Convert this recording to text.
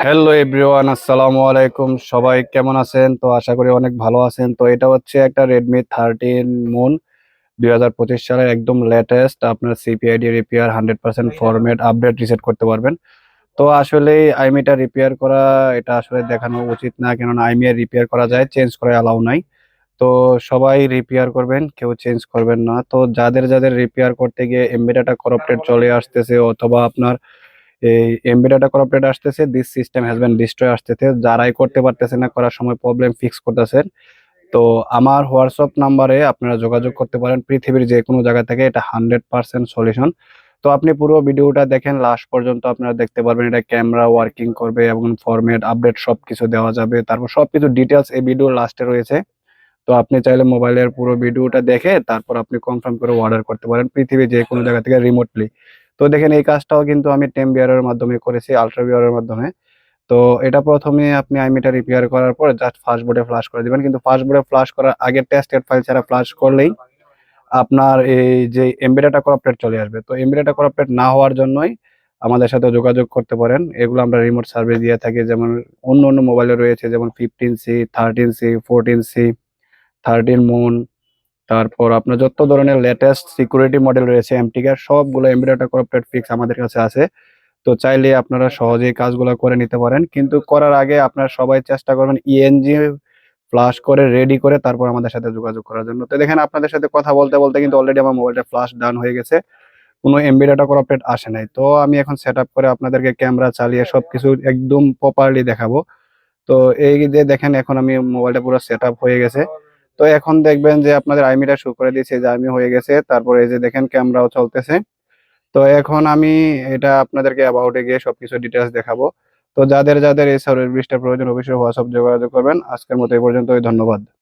Hello everyone, আসসালামু আলাইকুম। সবাই কেমন আছেন? তো আশা করি অনেক ভালো আছেন। তো এটা হচ্ছে একটা রেডমি 13 মুন 2025 সালের একদম লেটেস্ট আপনার সিপিআইডি রিপেয়ার 100% ফরম্যাট আপডেট রিসেট করতে পারবেন। তো আসলে আইমিটা রিপেয়ার করা এটা আসলে দেখানো উচিত না, কেননা আইমি রিপেয়ার করা যায়, চেঞ্জ করে অ্যালাউ নাই। তো সবাই রিপেয়ার করবেন, কেউ চেঞ্জ করবেন না। তো যাদের যাদের রিপেয়ার করতে গিয়ে এমবি ডাটা করাপ্টেড চলে আসতেছে অথবা আপনার এই এমবি ডাটা করাপ্টেড আসতেছে, this system has been destroy আসতেছে, যারাই করতে পারতেছে না, করার সময় প্রবলেম ফিক্স করতেছেন, তো আমার হোয়াটসঅ্যাপ নাম্বারে আপনারা যোগাযোগ করতে পারেন পৃথিবীর যে কোনো জায়গা থেকে। এটা 100% সলিউশন। তো আপনি পুরো ভিডিওটা দেখেন লাস্ট পর্যন্ত, আপনারা দেখতে পারবেন এটা ক্যামেরা ওয়ার্কিং করবে এবং ফরম্যাট আপডেট সবকিছু দেওয়া যাবে, তারপর সবকিছু ডিটেলস এই ভিডিওর লাস্টে রয়েছে। তো আপনি চাইলে মোবাইলের পুরো ভিডিওটা দেখে তারপর আপনি কনফার্ম করে অর্ডার করতে পারেন পৃথিবীর যে কোনো জায়গা থেকে রিমোটলি। তো দেখেন এই কাজটাও কিন্তু আমি টেম বিয়ারের মাধ্যমে করেছি, আলট্রা বিয়ারের মাধ্যমে। তো এটা প্রথমে আপনি আইমিটা রিপেয়ার করার পর জাস্ট ফাস্ট বোর্ডে ফ্লাশ করে দিবেন, কিন্তু ফাস্ট বোর্ডে ফ্লাশ করার আগে টেস্টেড ফাইল ছাড়া ফ্লাশ করলেই আপনার এই যে এমবি ডাটা করাপ্টেড চলে আসবে। তো এমবি ডাটা করাপ্টেড না হওয়ার জন্যই আমাদের সাথে যোগাযোগ করতে পারেন। এগুলো আমরা রিমোট সার্ভিস দিয়ে থাকি, যেমন অন্য অন্য মোবাইলে রয়েছে, যেমন 15C, 13C, 14C, 13 মুন, তারপর আপনার যত ধরনের লেটেস্ট সিকিউরিটি মডেল রয়েছে এমটিকে, সবগুলো এমবি ডাটা করাপ্টেড ফিক্স আমাদের কাছে আছে। তো চাইলে আপনারা সহজেই কাজগুলো করে নিতে পারেন, কিন্তু করার আগে আপনারা সবাই চেষ্টা করবেন ইএনজি ফ্লাশ করে রেডি করে তারপর আমাদের সাথে যোগাযোগ করার জন্য। তো দেখেন আপনাদের সাথে কথা বলতে বলতে কিন্তু অলরেডি আমার মোবাইলটা ফ্লাশ ডাউন হয়ে গেছে, কোনো এমবি ডাটা করাপ্টেড আসে নাই। তো আমি এখন সেট আপ করে আপনাদেরকে ক্যামেরা চালিয়ে সবকিছু একদম প্রপারলি দেখাবো। তো এই যে দেখেন এখন আমি মোবাইলটা পুরো সেট আপ হয়ে গেছে। তো এখন দেখবেন যে আপনাদের আইমিটা শো করে দিয়েছে যে আইমি হয়ে গেছে, তারপরে এই যে দেখেন ক্যামেরাও চলতেছে। তো এখন আমি এটা আপনাদেরকে অ্যাবাউটে গিয়ে সবকিছু ডিটেলস দেখাবো। তো যাদের যাদের এই সার্ভিসটা প্রয়োজন অবশ্যই হোয়াটসঅ্যাপ যোগাযোগ করবেন। আজকের মতো এই পর্যন্তই, ধন্যবাদ।